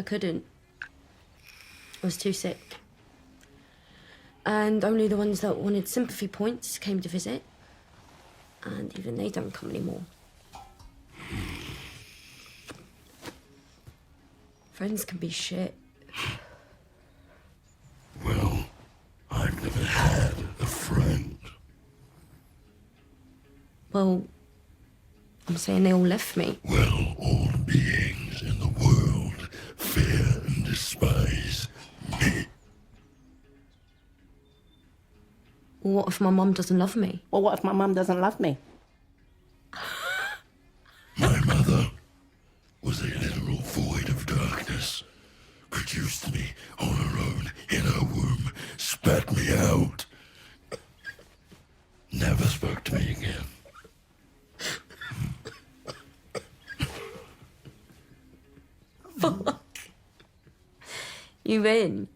I couldn't. I was too sick. And only the ones that wanted sympathy points came to visit. And even they don't come anymore. Friends can be shit. Well, I've never had a friend. Well, I'm saying they all left me. Well, all beings in the world fear and despise me. Well, what if my mum doesn't love me? Well, what if my mum doesn't love me? My mother was a literal void of darkness. Produced me on her own in her womb, spat me out. Never spoke to me again. Fuck. You in?